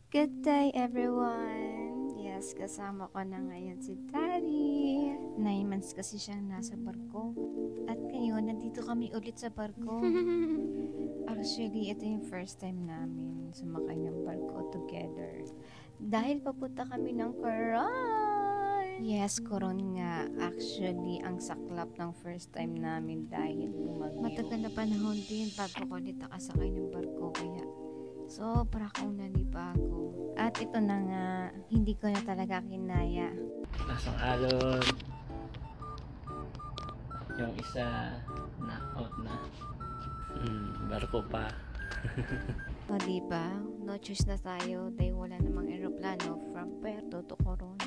Good day everyone! Yes, kasama ko na ngayon si Daddy. 9 months kasi siyang nasa barko. At ngayon, nandito kami ulit sa barko. Actually, ito yung first time namin sumakay ng barko together. Dahil papunta kami ng Coron! Yes, Coron nga. Actually, ang saklap ng first time namin dahil bumagyo. Matagal na panahon din bago ko ulit nakasakay ng barko. Kaya sobra akong nanibago. At ito na nga, hindi ko na talaga kinaya. Nasang alon. Yung isa, knock-out na. Barko pa. O diba, no choice na tayo dahil wala namang aeroplano from Puerto to Coron.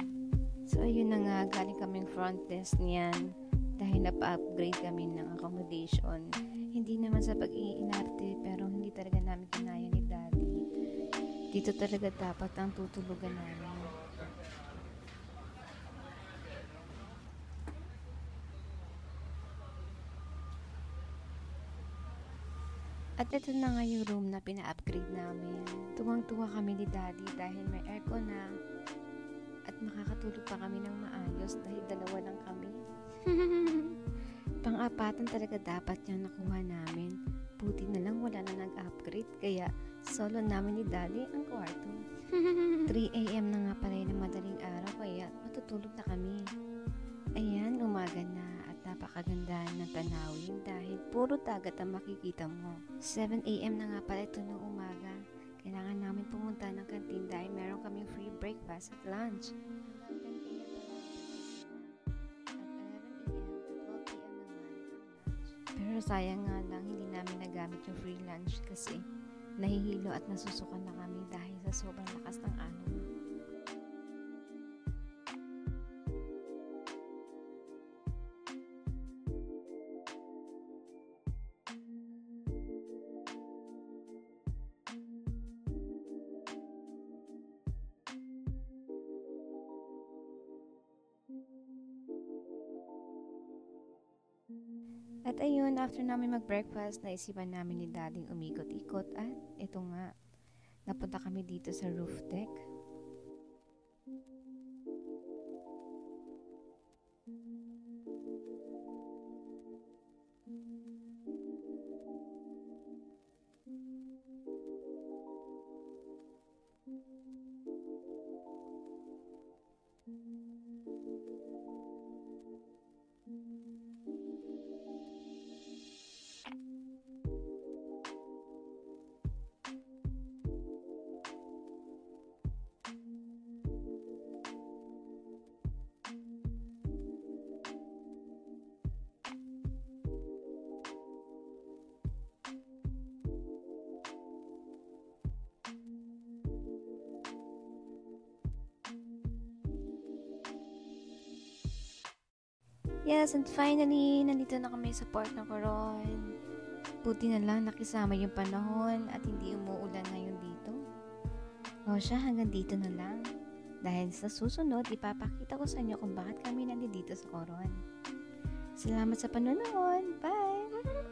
So ayun na nga, galing kaming front desk niyan dahil napa-upgrade kami ng accommodation. Hindi naman sa pag-iinarte pero hindi talaga namin kinaya ni Daddy. Dito talaga dapat ang tutulugan namin. At ito na nga yung room na pina-upgrade namin. Tuwang-tuwa kami ni Daddy dahil may aircon na at makakatulog pa kami ng maayos dahil dalawa lang kami. Pang-apatan talaga dapat yung nakuha namin. Buti na lang wala na nag-upgrade kaya solo namin ni Daddy ang kwarto. 3 AM na nga pala ng madaling araw kaya matutulog na kami. Ayan, umaga na at napakaganda ng tanawin dahil puro dagat ang makikita mo. 7 AM na nga pala ito ng umaga. Kailangan namin pumunta ng kantin dahil meron kaming free breakfast at lunch. Pero sayang nga lang hindi namin nagamit yung free lunch kasi nahihilo at nasusukan na kami dahil sa sobrang lakas ng alon. At ayun, after namin mag-breakfast, naisipan namin ni Daddy umikot-ikot at ito nga, napunta kami dito sa roof deck. Yes, and finally, nandito na kami sa Port ng Coron. Buti na lang nakisama yung panahon at hindi umuulan ngayon dito. O siya, hanggang dito na lang. Dahil sa susunod, ipapakita ko sa inyo kung bakit kami nandito sa Coron. Salamat sa panonood. Bye!